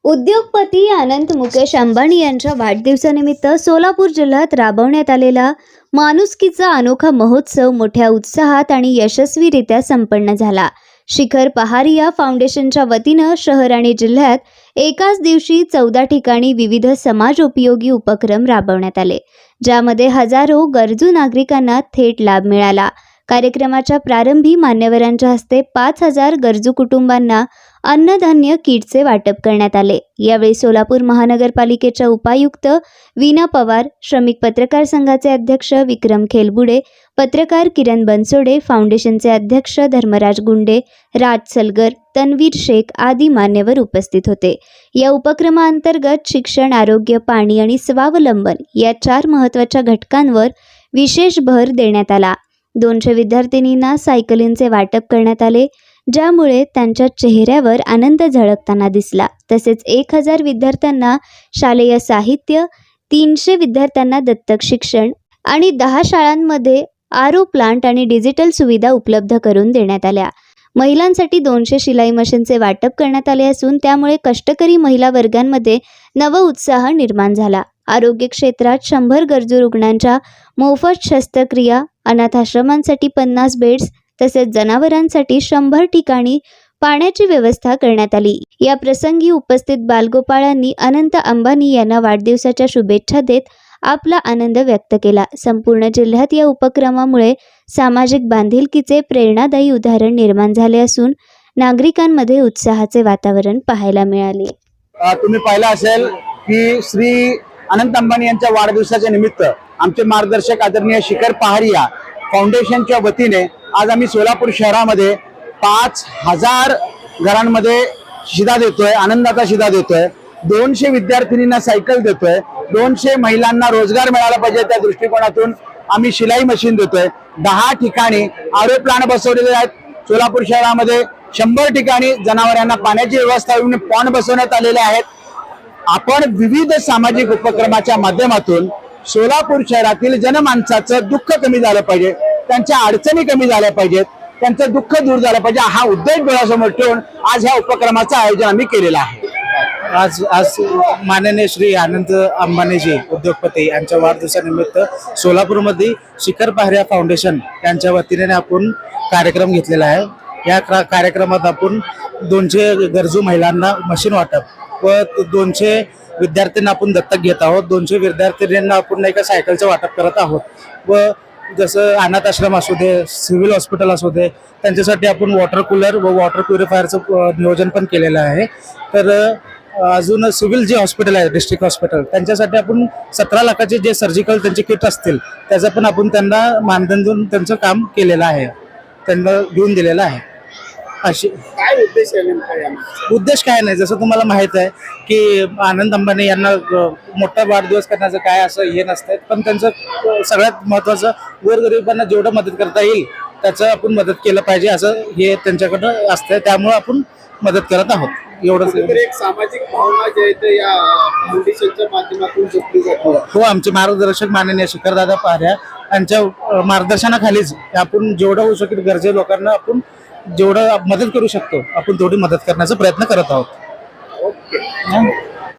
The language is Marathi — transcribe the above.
उद्योगपती अनंत मुकेश अंबानी यांच्या वाढदिवसानिमित्त सोलापूर जिल्ह्यात राबवण्यात आलेला माणुसकीचा अनोखा महोत्सव मोठ्या उत्साहात आणि यशस्वीरित्या संपन्न झाला। शिखर पहारिया फाउंडेशनच्या वतीनं शहर आणि जिल्ह्यात एकाच दिवशी 14 ठिकाणी विविध समाजोपयोगी उपक्रम राबवण्यात आले, ज्यामध्ये हजारो गरजू नागरिकांना थेट लाभ मिळाला। कार्यक्रमाच्या प्रारंभी मान्यवरांच्या हस्ते 5000 गरजू कुटुंबांना अन्नधान्य किटचे वाटप करण्यात आले। यावेळी सोलापूर महानगरपालिकेच्या उपायुक्त वीणा पवार, श्रमिक पत्रकार संघाचे अध्यक्ष विक्रम खेलबुडे, पत्रकार किरण बनसोडे, फाउंडेशनचे अध्यक्ष धर्मराज गुंडे, राज सलगर, तन्वीर शेख आदी मान्यवर उपस्थित होते। या उपक्रमाअंतर्गत शिक्षण, आरोग्य, पाणी आणि स्वावलंबन या 4 महत्त्वाच्या घटकांवर विशेष भर देण्यात आला। 200 विद्यार्थिनींना सायकलींचे वाटप करण्यात आले, ज्यामुळे त्यांच्या चेहऱ्यावर आनंद झळकताना दिसला। तसेच 1000 विद्यार्थ्यांना शालेय साहित्य, 300 विद्यार्थ्यांना दत्तक शिक्षण आणि 10 शाळांमध्ये आरओ प्लांट आणि डिजिटल सुविधा उपलब्ध करून देण्यात आल्या। महिलांसाठी 200 शिलाई मशीनचे वाटप करण्यात आले असून त्यामुळे कष्टकरी महिला वर्गांमध्ये नवउत्साह निर्माण झाला। आरोग्य क्षेत्रात 100 गरजू रुग्णांच्या मोफत शस्त्रक्रिया, अनाथाश्रमांसाठी 50 बेड्स तसेच जनावरांसाठी 100 ठिकाणी पाण्याची व्यवस्था करण्यात आली। या प्रसंगी उपस्थित बालगोपाळांनी अनंत अंबानी यांना वाढदिवसाच्या शुभेच्छा देत आपला आनंद व्यक्त केला। संपूर्ण जिल्ह्यात या उपक्रमामुळे सामाजिक बांधिलकीचे प्रेरणादायी उदाहरण निर्माण झाले असून नागरिकांमध्ये उत्साहाचे वातावरण पाहायला मिळाले। तुम्ही पाहिलं असेल की श्री अनंत अंबानी यांच्या वाढदिवसाच्या निमित्त आमचे मार्गदर्शक आदरणीय शिखर पहारिया फाउंडेशनच्या वतीने आज आम्ही सोलापूर शहरामध्ये 5000 घरांमध्ये शिदा देतोय, आनंदाचा शिदा देतोय। 200 विद्यार्थिनींना सायकल देतोय, 200 महिलांना रोजगार मिळाला पाहिजे त्या दृष्टिकोनातून आम्ही शिलाई मशीन देतोय। 10 ठिकाणी आरओ प्लांट बसवलेले आहेत। सोलापूर शहरामध्ये 100 ठिकाणी जनावरांना पाण्याची व्यवस्था पॉन्ड बसवण्यात आलेले आहेत। आपण विविध सामाजिक उपक्रमाच्या माध्यमातून सोलापूर शहरातील जनमानसाचं दुःख कमी झालं पाहिजे, त्यांच्या अडचणी कमी झाल्या पाहिजेत, त्यांचं दुःख दूर झालं पाहिजे, हा उद्देश डोळ्यासमोर ठेवून आज ह्या उपक्रमाचं आयोजन आम्ही केलेलं आहे। आज माननीय श्री अनंत अंबानीजी उद्योगपती यांच्या वाढदिवसानिमित्त सोलापूरमध्ये शिखर पहारिया फाउंडेशन यांच्या वतीने आपण कार्यक्रम घेतलेला आहे। या कार्यक्रमात आपण 200 गरजू महिलांना मशीन वाटप व 200 विद्यार्थ्यांना आपण दत्तक घेत आहोत। 200 विद्यार्थ्यांना आपण एका सायकलचं वाटप करत आहोत व जसं अनाथ आश्रम असू दे, सिव्हिल हॉस्पिटल असू दे, त्यांच्यासाठी आपण वॉटर कूलर व वॉटर प्युरिफायरचं नियोजन पण केलेलं आहे। तर अजून सिव्हिल जे हॉस्पिटल आहे, डिस्ट्रिक्ट हॉस्पिटल, त्यांच्यासाठी आपण 17 लाखाचे जे सर्जिकल त्यांचे किट असतील त्याचं पण आपण त्यांना मानधन देऊन त्यांचं काम केलेलं आहे, त्यांना घेऊन दिलेलं आहे। अशी काय उद्देश आहे नेमका? उद्देश काय नाही, जसं तुम्हाला माहित आहे की आनंद अंबानी यांना मोठा वाढदिवस करण्याचं काय असं हे नसतं, पण त्यांचं सगळ्यात महत्त्वाचं गोरगरिबांना जेवढं मदत करता येईल त्याचं आपण मदत केलं पाहिजे असं हे त्यांच्याकडं असतं, त्यामुळे आपण मदत करत आहोत। एवढंच एक सामाजिक भावना जे आहे या फाउंडेशनच्या माध्यमातून जपली जाते। हो, आमचे मार्गदर्शक माननीय शिखरदादा पहारिया यांच्या मार्गदर्शनाखालीच आपण जेवढं होऊ शकेल गरजे लोकांना आपण जेवढं मदत करू शकतो आपण तेवढी मदत करण्याचा प्रयत्न करत आहोत। ओके।